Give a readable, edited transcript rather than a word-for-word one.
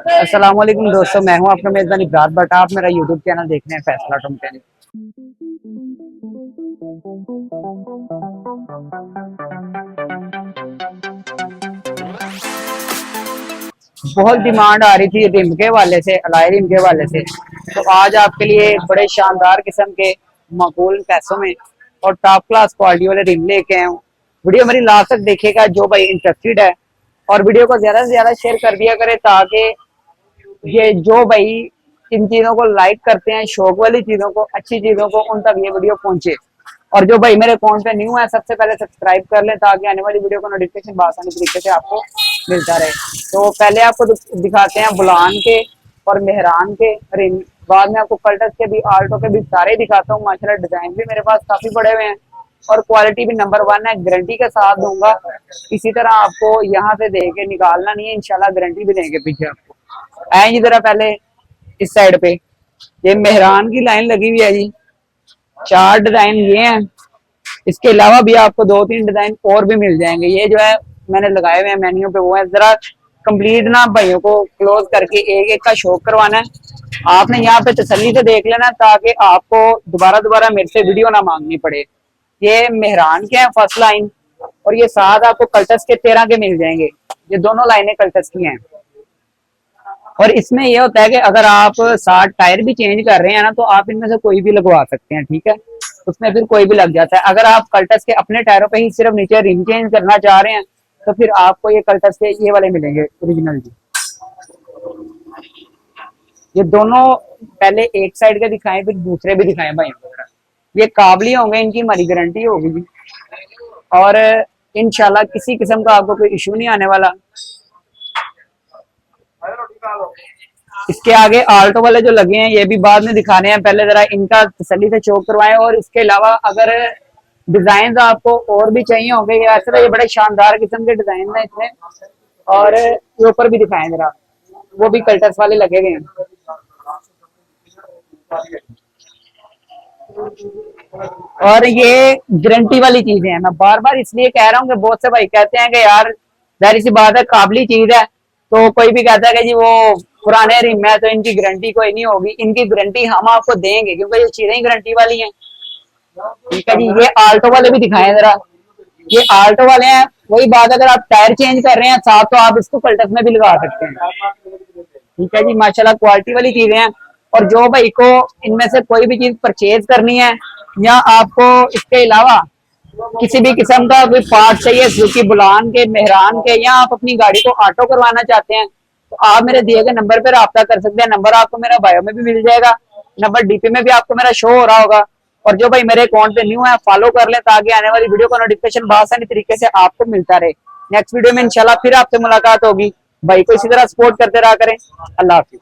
अस्सलाम वालेकुम दोस्तों, मैं हूं अपना मेजबान इब्रार भट्ट। आप मेरा यूट्यूब चैनल देख रहे हैं फैसला ऑटो मैकेनिक। बहुत डिमांड आ रही थी रिम के वाले से, अलाय रिम के वाले से, तो आज आपके लिए बड़े शानदार किस्म के माकूल पैसों में और टॉप क्लास क्वालिटी वाले रिम लेके आए हूँ। वीडियो मेरी लास्ट तक देखिएगा जो भाई इंटरेस्टेड है, और वीडियो को ज्यादा से ज्यादा शेयर कर दिया करें ताकि ये जो भाई इन चीजों को लाइक करते हैं, शौक वाली चीजों को, अच्छी चीजों को, उन तक ये वीडियो पहुंचे। और जो भाई मेरे अकाउंट पे न्यू है, सबसे पहले सब्सक्राइब कर लें ताकि आने वाली वीडियो का नोटिफिकेशन आसानी तरीके से आपको मिलता रहे। तो पहले आपको दिखाते हैं बुलान के और मेहरान के रिम, बाद में आपको कल्टस के भी, आल्टो के भी सारे दिखाता हूँ। माशाल्लाह डिजाइन भी मेरे पास काफी बड़े हुए हैं और क्वालिटी भी नंबर 1 है, गारंटी के साथ दूंगा। इसी तरह आपको यहाँ से दे के निकालना नहीं है, इंशाल्लाह गारंटी भी देंगे पीछे आपको। आए जी जरा पहले इस साइड पे, ये मेहरान की लाइन लगी हुई है जी। 4 डिजाइन ये हैं, इसके अलावा भी आपको 2-3 डिजाइन और भी मिल जाएंगे। ये जो है मैंने लगाए हुए हैं मेन्यू पे, वो है। जरा कंप्लीट ना भाइयों को क्लोज करके एक एक का शौक करवाना है। आपने यहाँ पे तसल्ली से देख लेना ताकि आपको दोबारा दोबारा मेरे से वीडियो ना मांगनी पड़े। ये मेहरान के हैं फर्स्ट लाइन, और ये साथ आपको कल्टस के 13 के मिल जाएंगे। ये दोनों लाइनें कल्टस की हैं। और इसमें ये होता है कि अगर आप 60 टायर भी चेंज कर रहे हैं ना, तो आप इनमें से कोई भी लगवा सकते हैं, ठीक है। उसमें फिर कोई भी लग जाता है। अगर आप कल्टस के अपने टायरों पे ही सिर्फ नीचे रिम चेंज करना चाह रहे हैं, तो फिर आपको ये कल्टस के ये वाले मिलेंगे ओरिजिनल जी। ये दोनों पहले एक साइड के दिखाएं, फिर दूसरे भी दिखाएं भाई। ये काबली होंगे, इनकी हमारी गारंटी होगी जी। और इंशाल्लाह किसी किस्म का आपको कोई इश्यू नहीं आने वाला। इसके आगे आल्टो वाले जो लगे हैं ये भी बाद में दिखाने हैं, पहले जरा इनका तसल्ली से चौक करवाएं। और इसके अलावा अगर डिजाइन आपको और भी चाहिए होंगे, ये ऐसे तो ये बड़े शानदार किस्म के डिजाइन है इसमें। और ये ऊपर भी दिखाएं जरा, वो भी कल्टस वाले लगे हुए हैं। और ये गारंटी वाली चीजें हैं। मैं बार बार इसलिए कह रहा हूँ कि बहुत से भाई कहते हैं कि यार जाहिर सी बात है काबली चीज है, तो कोई भी कहता है कि जी वो पुराने रिम है तो इनकी गारंटी कोई नहीं होगी। इनकी गारंटी हम आपको देंगे क्योंकि ये चीजें ही गारंटी वाली हैं, ठीक है जी। ये आल्टो वाले भी दिखाएं जरा। ये आल्टो वाले हैं, वही बात, अगर आप टायर चेंज कर रहे हैं साथ, तो आप इसको कल्टस में भी लगा सकते हैं, ठीक है जी। माशाल्लाह क्वालिटी वाली चीजें हैं। और जो भाई को इनमें से कोई भी चीज परचेज करनी है, या आपको इसके अलावा किसी भी किस्म का कोई पार्ट चाहिए सुजुकी बुलान के, मेहरान के, या आप अपनी गाड़ी को ऑटो करवाना चाहते हैं, तो आप मेरे दिए गए नंबर पर रब्ता कर सकते हैं। नंबर आपको मेरा बायो में भी मिल जाएगा, नंबर डीपी में भी आपको मेरा शो हो रहा होगा। और जो भाई मेरे अकाउंट पे न्यू है, फॉलो कर ले ताकि आने वाली वीडियो का नोटिफिकेशन आसानी तरीके से आपको मिलता रहे। नेक्स्ट वीडियो में इंशाल्लाह फिर आपसे मुलाकात होगी। भाई को इसी तरह सपोर्ट करते रहा करें। अल्लाह हाफिज।